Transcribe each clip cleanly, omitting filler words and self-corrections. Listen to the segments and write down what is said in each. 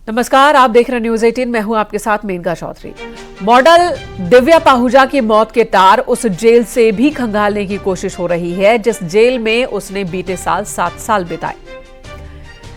नमस्कार, आप देख रहे हैं न्यूज 18। मैं हूं आपके साथ मेनका चौधरी। मॉडल दिव्या पाहुजा की मौत के तार उस जेल से भी खंगालने की कोशिश हो रही है जिस जेल में उसने बीते साल 7 साल बिताए।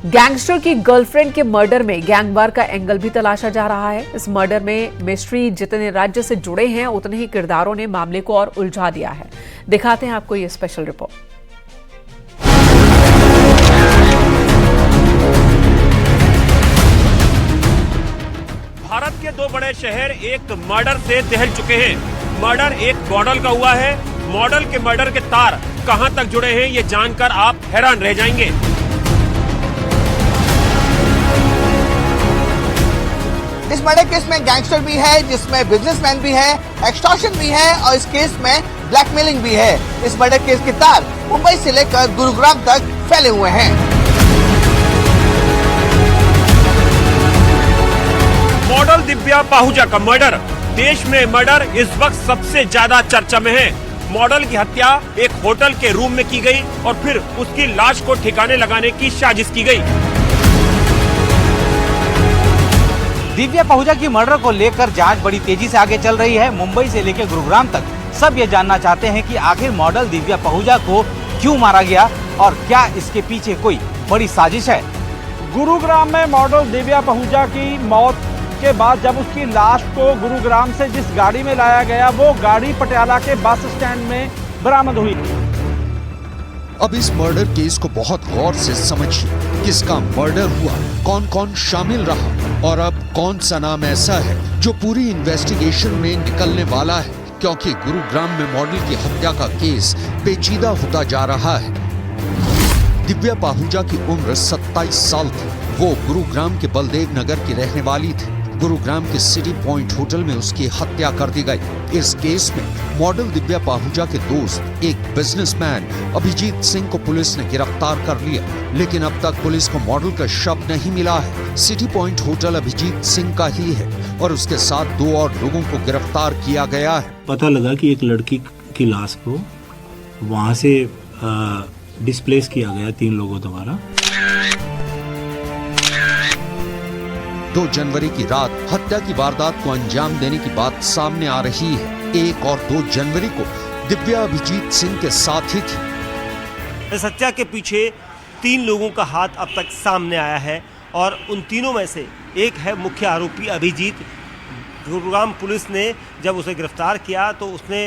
गैंगस्टर की गर्लफ्रेंड के मर्डर में गैंगवार का एंगल भी तलाशा जा रहा है। इस मर्डर में मिस्ट्री जितने राज्य से जुड़े हैं उतने ही किरदारों ने मामले को और उलझा दिया है। दिखाते हैं आपको ये स्पेशल रिपोर्ट। भारत के 2 बड़े शहर एक मर्डर से दहल चुके हैं। मर्डर एक मॉडल का हुआ है। मॉडल के मर्डर के तार कहां तक जुड़े हैं ये जानकर आप हैरान रह जाएंगे। इस मर्डर केस में गैंगस्टर भी है, जिसमें बिजनेसमैन भी है, एक्सटॉर्शन भी है और इस केस में ब्लैकमेलिंग भी है। इस मर्डर केस के तार मुंबई से लेकर गुरुग्राम तक फैले हुए हैं। मॉडल दिव्या पाहुजा का मर्डर। देश में मर्डर इस वक्त सबसे ज्यादा चर्चा में है। मॉडल की हत्या एक होटल के रूम में की गई और फिर उसकी लाश को ठिकाने लगाने की साजिश की गई। दिव्या पाहुजा की मर्डर को लेकर जांच बड़ी तेजी से आगे चल रही है। मुंबई से लेकर गुरुग्राम तक सब ये जानना चाहते हैं कि आखिर मॉडल दिव्या पाहुजा को क्यों मारा गया और क्या इसके पीछे कोई बड़ी साजिश है। गुरुग्राम में मॉडल दिव्या पाहुजा की मौत के बाद जब उसकी लाश को गुरुग्राम से जिस गाड़ी में लाया गया वो गाड़ी पटियाला के बस स्टैंड में बरामद हुई। अब इस मर्डर केस को बहुत गौर से समझिए। किसका मर्डर हुआ, कौन कौन शामिल रहा और अब कौन सा नाम ऐसा है जो पूरी इन्वेस्टिगेशन में निकलने वाला है, क्योंकि गुरुग्राम में मॉडल की हत्या का केस पेचीदा होता जा रहा है। दिव्या पाहुजा की उम्र 27 साल थी। वो गुरुग्राम के बलदेव नगर की रहने वाली थी। गुरुग्राम के सिटी पॉइंट होटल में उसकी हत्या कर दी गई। इस केस में मॉडल दिव्या पाहुजा के दोस्त एक बिजनेसमैन अभिजीत सिंह को पुलिस ने गिरफ्तार कर लिया, लेकिन अब तक पुलिस को मॉडल का शव नहीं मिला है। City point hotel Abhijit Singh का ही है और उसके साथ 2 और लोगों को गिरफ्तार किया गया है। पता लगा कि एक लड़की की लाश को वहां से डिस्प्लेस किया गया 3 लोगों द्वारा। 2 जनवरी की रात हत्या की वारदात को अंजाम देने की बात सामने आ रही है। 1 और 2 जनवरी को दिव्या अभिजीत सिंह के साथ ही थी। इस हत्या के पीछे 3 लोगों का हाथ अब तक सामने आया है और उन तीनों में से एक है मुख्य आरोपी अभिजीत। गुरुग्राम पुलिस ने जब उसे गिरफ्तार किया तो उसने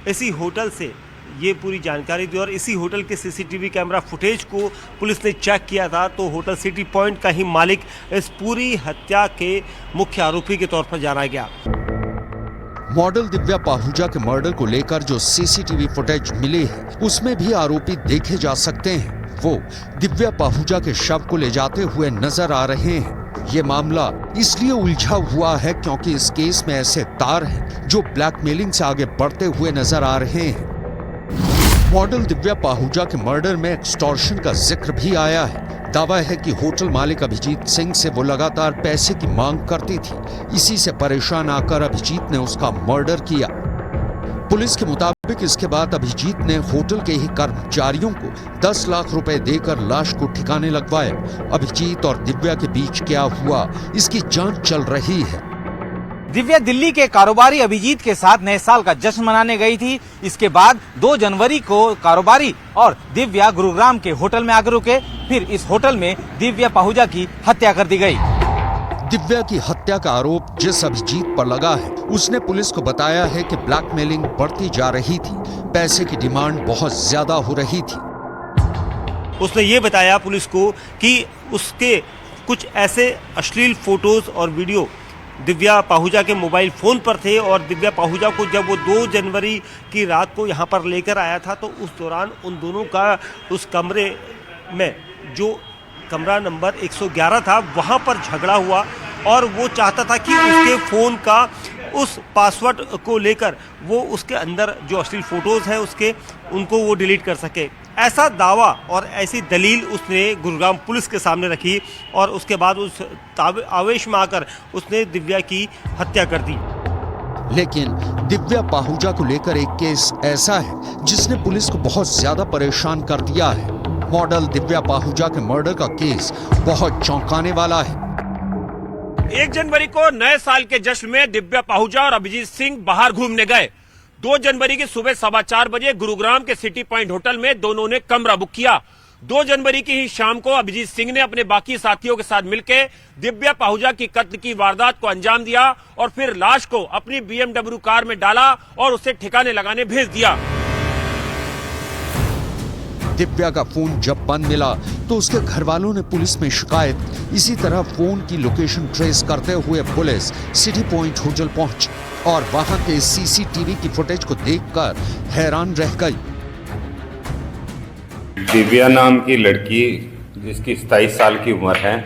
इसी होटल से ये पूरी जानकारी दी और इसी होटल के सीसीटीवी कैमरा फुटेज को पुलिस ने चेक किया था तो होटल सिटी पॉइंट का ही मालिक इस पूरी हत्या के मुख्य आरोपी के तौर पर जाना गया। मॉडल दिव्या पाहुजा के मर्डर को लेकर जो सीसीटीवी फुटेज मिले हैं उसमें भी आरोपी देखे जा सकते हैं। वो दिव्या पाहुजा के शव को ले जाते हुए नजर आ रहे हैं। ये मामला इसलिए उलझा हुआ है क्योंकि इस केस में ऐसे तार हैं जो ब्लैकमेलिंग से आगे बढ़ते हुए नजर आ रहे हैं। मॉडल दिव्या पाहुजा के मर्डर में एक्सटॉर्शन का जिक्र भी आया है। दावा है कि होटल मालिक अभिजीत सिंह से वो लगातार पैसे की मांग करती थी। इसी से परेशान आकर अभिजीत ने उसका मर्डर किया। पुलिस के मुताबिक इसके बाद अभिजीत ने होटल के ही कर्मचारियों को 10 लाख रुपए देकर लाश को ठिकाने लगवाया। अभिजीत और दिव्या के बीच क्या हुआ, इसकी जांच चल रही है। दिव्या दिल्ली के कारोबारी अभिजीत के साथ नए साल का जश्न मनाने गई थी। इसके बाद 2 जनवरी को कारोबारी और दिव्या गुरुग्राम के होटल में आकर रुके। फिर इस होटल में दिव्या पाहुजा की हत्या कर दी गई। दिव्या की हत्या का आरोप जिस अभिजीत पर लगा है उसने पुलिस को बताया है कि ब्लैकमेलिंग बढ़ती जा रही थी, पैसे की डिमांड बहुत ज्यादा हो रही थी। उसने ये बताया पुलिस को कि उसके कुछ ऐसे अश्लील फोटोज और वीडियो दिव्या पाहुजा के मोबाइल फ़ोन पर थे और दिव्या पाहुजा को जब वो 2 जनवरी की रात को यहाँ पर लेकर आया था तो उस दौरान उन दोनों का उस कमरे में जो कमरा नंबर 111 था वहाँ पर झगड़ा हुआ और वो चाहता था कि उसके फ़ोन का उस पासवर्ड को लेकर वो उसके अंदर जो अश्लील फ़ोटोज़ हैं उसके उनको वो डिलीट कर सके। ऐसा दावा और ऐसी दलील उसने गुरुग्राम पुलिस के सामने रखी और उसके बाद उस आवेश में आकर उसने दिव्या की हत्या कर दी। लेकिन दिव्या पाहुजा को लेकर एक केस ऐसा है जिसने पुलिस को बहुत ज्यादा परेशान कर दिया है। मॉडल दिव्या पाहुजा के मर्डर का केस बहुत चौंकाने वाला है। 1 जनवरी को नए साल के जश्न में दिव्या पाहुजा और अभिजीत सिंह बाहर घूमने गए। 2 जनवरी की सुबह 4:15 बजे गुरुग्राम के सिटी पॉइंट होटल में दोनों ने कमरा बुक किया। 2 जनवरी की ही शाम को अभिजीत सिंह ने अपने बाकी साथियों के साथ मिलकर दिव्या पाहुजा की कत्ल की वारदात को अंजाम दिया और फिर लाश को अपनी BMW कार में डाला और उसे ठिकाने लगाने भेज दिया। दिव्या का फोन जब बंद मिला तो उसके घर वालों ने पुलिस में शिकायत। इसी तरह फोन की लोकेशन ट्रेस करते हुए पुलिस सिटी पॉइंट होटल पहुंची और वहां के CCTV की फुटेज को देखकर हैरान रह गई। दिव्या नाम की लड़की जिसकी 27 साल की उम्र है,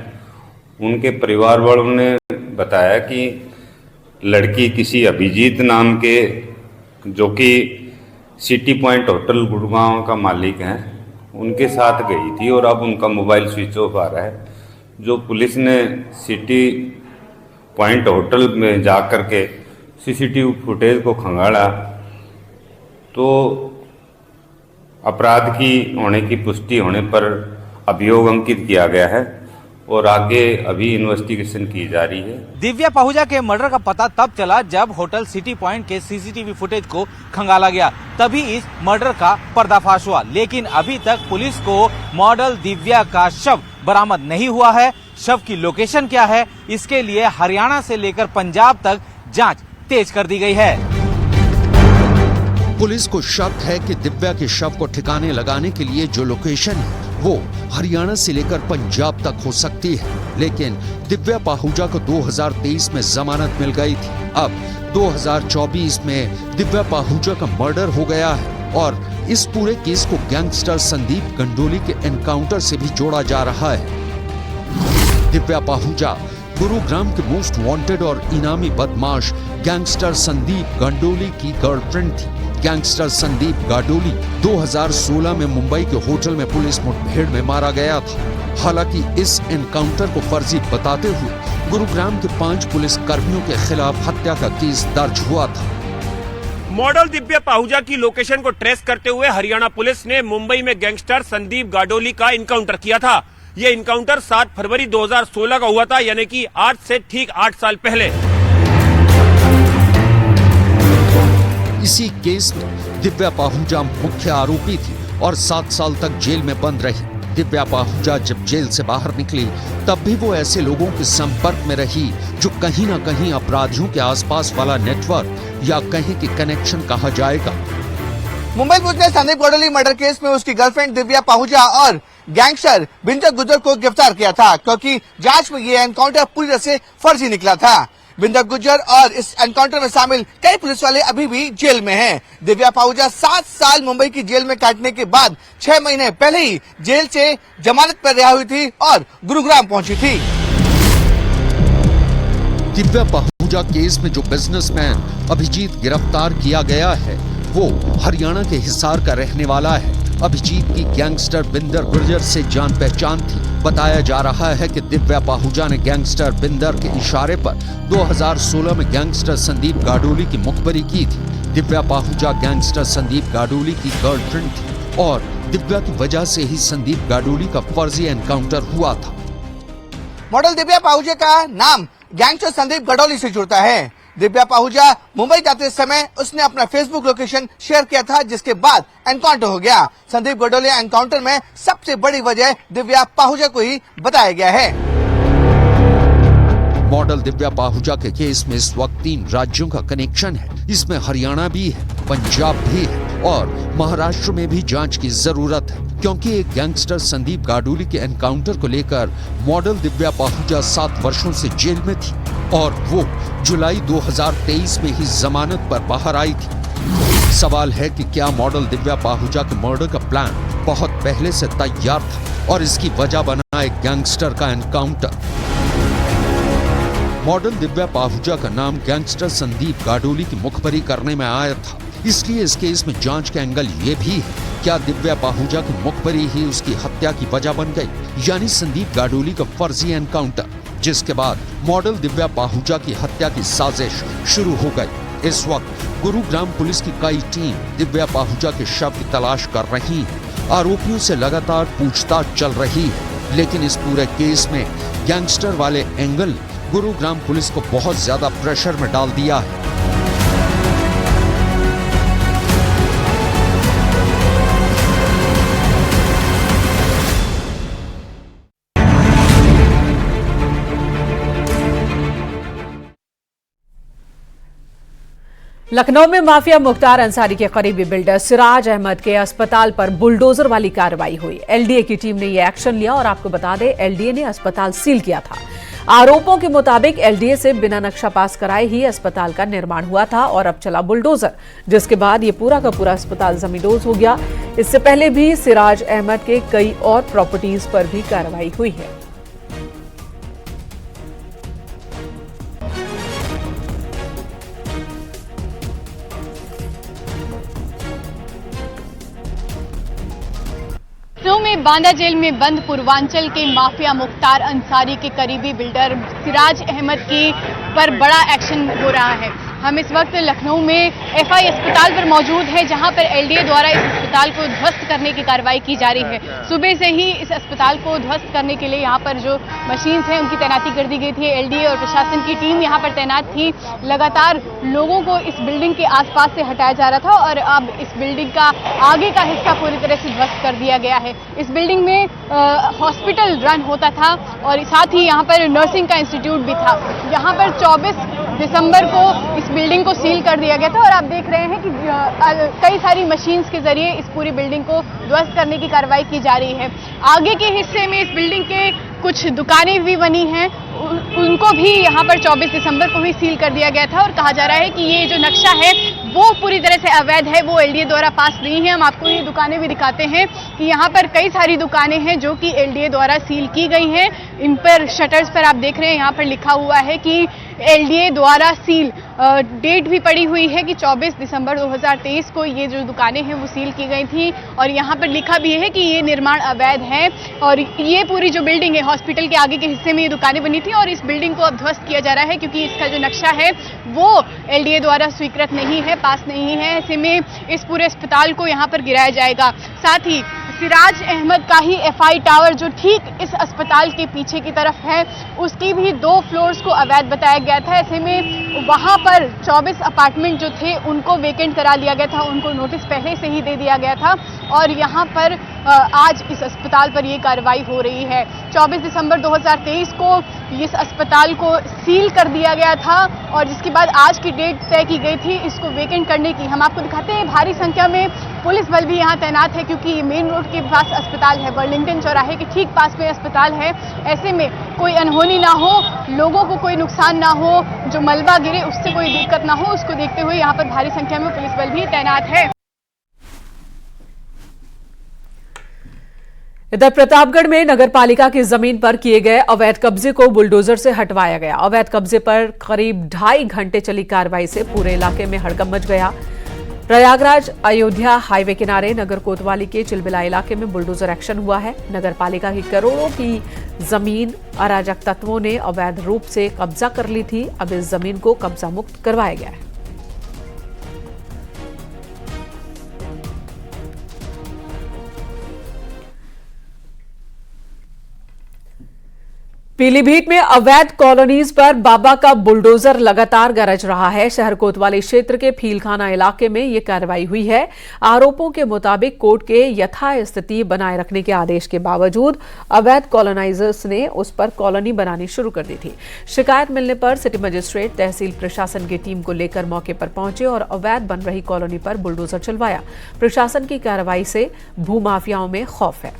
उनके परिवार वालों ने बताया कि लड़की किसी अभिजीत नाम के, जो कि सिटी पॉइंट होटल गुड़गांव का मालिक है, उनके साथ गई थी और अब उनका मोबाइल स्विच ऑफ आ रहा है। जो पुलिस ने सिटी पॉइंट होटल में जा कर के CCTV फुटेज को खंगाला तो अपराध की होने की पुष्टि होने पर अभियोग अंकित किया गया है और आगे अभी इन्वेस्टिगेशन की जा रही है। दिव्या पाहुजा के मर्डर का पता तब चला जब होटल सिटी पॉइंट के CCTV फुटेज को खंगाला गया, तभी इस मर्डर का पर्दाफाश हुआ। लेकिन अभी तक पुलिस को मॉडल दिव्या का शव बरामद नहीं हुआ है। शव की लोकेशन क्या है, इसके लिए हरियाणा से लेकर पंजाब तक जांच तेज कर दी गई है। पुलिस को शक है कि दिव्या के शव को ठिकाने लगाने के लिए जो लोकेशन है वो हरियाणा से लेकर पंजाब तक हो सकती है। लेकिन दिव्या पाहुजा को 2023 में जमानत मिल गई थी। अब 2024 में दिव्या पाहुजा का मर्डर हो गया है और इस पूरे केस को गैंगस्टर संदीप गंडोली के एनकाउंटर से भी जोड़ा जा रहा है। दिव्या पाहुजा गुरुग्राम के मोस्ट वांटेड और इनामी बदमाश गैंगस्टर संदीप गांडोली की गर्लफ्रेंड थी। गैंगस्टर संदीप गांडोली 2016 में मुंबई के होटल में पुलिस मुठभेड़ में मारा गया था। हालांकि इस एनकाउंटर को फर्जी बताते हुए गुरुग्राम के 5 पुलिस कर्मियों के खिलाफ हत्या का केस दर्ज हुआ था। मॉडल दिव्या पाहुजा की लोकेशन को ट्रेस करते हुए हरियाणा पुलिस ने मुंबई में गैंगस्टर संदीप गांडोली का इनकाउंटर किया था। ये इनकाउंटर 7 फरवरी 2016 का हुआ था, यानी कि आज से ठीक 8 साल पहले। इसी केस में दिव्या पाहुजा मुख्य आरोपी थी और 7 साल तक जेल में बंद रही। दिव्या पाहुजा जब जेल से बाहर निकली तब भी वो ऐसे लोगों के संपर्क में रही जो कहीं ना कहीं अपराधियों के आसपास वाला नेटवर्क या कहीं के कनेक्शन कहा जाएगा। मुंबई पुलिस ने संदीप गांडोली मर्डर केस में उसकी गर्लफ्रेंड दिव्या पाहुजा और गैंगस्टर बिंदर गुज्जर को गिरफ्तार किया था, क्योंकि जांच में ये एनकाउंटर पूरी तरह से फर्जी निकला था। बिंदर गुज्जर और इस एनकाउंटर में शामिल कई पुलिस वाले अभी भी जेल में हैं। दिव्या पाहुजा 7 साल मुंबई की जेल में काटने के बाद 6 महीने पहले ही जेल से जमानत पर रिहा हुई थी और गुरुग्राम पहुंची थी। दिव्या पाहुजा केस में जो बिजनेसमैन अभिजीत गिरफ्तार किया गया है वो हरियाणा के हिसार का रहने वाला है। अभिजीत की गैंगस्टर बिंदर गुर्जर से जान पहचान थी। बताया जा रहा है कि दिव्या पाहुजा ने गैंगस्टर बिंदर के इशारे पर 2016 में गैंगस्टर संदीप गांडोली की मुखबरी की थी। दिव्या पाहुजा गैंगस्टर संदीप गांडोली की गर्लफ्रेंड थी और दिव्या की वजह से ही संदीप गांडोली का फर्जी एनकाउंटर हुआ था। मॉडल दिव्या पाहुजा का नाम गैंगस्टर संदीप गांडोली से जुड़ता है। दिव्या पाहुजा मुंबई जाते समय उसने अपना फेसबुक लोकेशन शेयर किया था, जिसके बाद एनकाउंटर हो गया। संदीप गांडोली एनकाउंटर में सबसे बड़ी वजह दिव्या पाहुजा को ही बताया गया है। मॉडल दिव्या पाहुजा के केस में इस वक्त 3 राज्यों का कनेक्शन है। इसमें हरियाणा भी है, पंजाब भी है और महाराष्ट्र में भी जांच की जरूरत है, क्योंकि एक गैंगस्टर संदीप गांडोली के एनकाउंटर को लेकर मॉडल दिव्या पाहुजा 7 वर्षों से जेल में थी और वो जुलाई 2023 में ही जमानत पर बाहर आई थी। सवाल है कि क्या मॉडल दिव्या पाहुजा के मर्डर का प्लान बहुत पहले से तैयार था और इसकी वजह बना एक गैंगस्टर का एनकाउंटर। मॉडल दिव्या पाहुजा का नाम गैंगस्टर संदीप गांडोली की मुखबरी करने में आया था, इसलिए इस केस में जांच का एंगल ये भी है, क्या दिव्या पाहुजा की मुखबरी ही उसकी हत्या की वजह बन गई, यानी संदीप गांडोली का फर्जी एनकाउंटर, जिसके बाद मॉडल दिव्या पाहुजा की हत्या की साजिश शुरू हो गई। इस वक्त गुरुग्राम पुलिस की कई टीम दिव्या पाहुजा के शव की तलाश कर रही है। आरोपियों से लगातार पूछताछ चल रही है, लेकिन इस पूरे केस में गैंगस्टर वाले एंगल गुरुग्राम पुलिस को बहुत ज्यादा प्रेशर में डाल दिया है। लखनऊ में माफिया मुख्तार अंसारी के करीबी बिल्डर सिराज अहमद के अस्पताल पर बुलडोजर वाली कार्रवाई हुई। एलडीए की टीम ने यह एक्शन लिया और आपको बता दें, एलडीए ने अस्पताल सील किया था। आरोपों के मुताबिक एलडीए से बिना नक्शा पास कराए ही अस्पताल का निर्माण हुआ था और अब चला बुलडोजर, जिसके बाद ये पूरा का पूरा अस्पताल जमींदोज हो गया। इससे पहले भी सिराज अहमद के कई और प्रॉपर्टीज पर भी कार्रवाई हुई है। लखनऊ में बांदा जेल में बंद पूर्वांचल के माफिया मुख्तार अंसारी के करीबी बिल्डर सिराज अहमद की पर बड़ा एक्शन हो रहा है। हम इस वक्त लखनऊ में एफआई अस्पताल पर मौजूद हैं, जहां पर एलडीए द्वारा इस अस्पताल को ध्वस्त करने की कार्रवाई की जा रही है। सुबह से ही इस अस्पताल को ध्वस्त करने के लिए यहां पर जो मशीन्स हैं उनकी तैनाती कर दी गई थी। एलडीए और प्रशासन की टीम यहां पर तैनात थी। लगातार लोगों को इस बिल्डिंग के आसपास से हटाया जा रहा था और अब इस बिल्डिंग का आगे का हिस्सा पूरी तरह से ध्वस्त कर दिया गया है। इस बिल्डिंग में हॉस्पिटल रन होता था और साथ ही यहाँ पर नर्सिंग का इंस्टीट्यूट भी था। यहाँ पर 24 दिसंबर को इस बिल्डिंग को सील कर दिया गया था और आप देख रहे हैं कि कई सारी मशीन्स के जरिए इस पूरी बिल्डिंग को ध्वस्त करने की कार्रवाई की जा रही है। आगे के हिस्से में इस बिल्डिंग के कुछ दुकानें भी बनी हैं, उनको भी यहाँ पर 24 दिसंबर को ही सील कर दिया गया था और कहा जा रहा है कि ये जो नक्शा है वो पूरी तरह से अवैध है, वो एलडीए द्वारा पास नहीं है। हम आपको ये दुकानें भी दिखाते हैं कि यहाँ पर कई सारी दुकानें हैं जो कि एलडीए द्वारा सील की गई हैं। इन पर शटर्स पर आप देख रहे हैं, यहाँ पर लिखा हुआ है कि एलडीए द्वारा सील। डेट भी पड़ी हुई है कि 24 दिसंबर 2023 को ये जो दुकानें हैं वो सील की गई थी और यहाँ पर लिखा भी है कि ये निर्माण अवैध है और ये पूरी जो बिल्डिंग है हॉस्पिटल के आगे के हिस्से में ये दुकानें बनी थी और इस बिल्डिंग को अब ध्वस्त किया जा रहा है क्योंकि इसका जो नक्शा है वो एलडीए द्वारा स्वीकृत नहीं है, पास नहीं है। ऐसे में इस पूरे अस्पताल को यहाँ पर गिराया जाएगा। साथ ही सिराज अहमद का ही एफआई टावर जो ठीक इस अस्पताल के पीछे की तरफ है, उसकी भी 2 फ्लोर्स को अवैध बताया गया था। ऐसे में वहां पर 24 अपार्टमेंट जो थे उनको वेकेंट करा लिया गया था, उनको नोटिस पहले से ही दे दिया गया था और यहाँ पर आज इस अस्पताल पर ये कार्रवाई हो रही है। 24 दिसंबर 2023 को इस अस्पताल को सील कर दिया गया था और जिसके बाद आज की डेट तय की गई थी इसको वेकेंट करने की। हम आपको दिखाते हैं भारी संख्या में पुलिस बल भी यहाँ तैनात है क्योंकि ये मेन रोड के पास अस्पताल है, बर्लिंगटन चौराहे के ठीक पास में अस्पताल है। ऐसे में कोई अनहोनी ना हो, लोगों को कोई नुकसान ना हो, जो मलबा गिरे उससे कोई दिक्कत ना हो, उसको देखते हुए यहाँ पर भारी संख्या में पुलिस बल भी तैनात है। इधर प्रतापगढ़ में नगरपालिका की जमीन पर किए गए अवैध कब्जे को बुलडोजर से हटवाया गया। अवैध कब्जे पर करीब 2.5 घंटे चली कार्रवाई से पूरे इलाके में हड़कंप मच गया। प्रयागराज अयोध्या हाईवे किनारे नगर कोतवाली के चिलबिला इलाके में बुलडोजर एक्शन हुआ है। नगरपालिका की करोड़ों की जमीन अराजक तत्वों ने अवैध रूप से कब्जा कर ली थी। अब इस जमीन को कब्जा मुक्त करवाया गया है। पीलीभीत में अवैध कॉलोनीज पर बाबा का बुलडोजर लगातार गरज रहा है। शहर कोतवाली क्षेत्र के फीलखाना इलाके में यह कार्रवाई हुई है। आरोपों के मुताबिक कोर्ट के यथास्थिति बनाए रखने के आदेश के बावजूद अवैध कॉलोनाइजर्स ने उस पर कॉलोनी बनानी शुरू कर दी थी। शिकायत मिलने पर सिटी मजिस्ट्रेट तहसील प्रशासन की टीम को लेकर मौके पर पहुंचे और अवैध बन रही कॉलोनी पर बुलडोजर चलवाया। प्रशासन की कार्रवाई से भूमाफियाओं में खौफ है।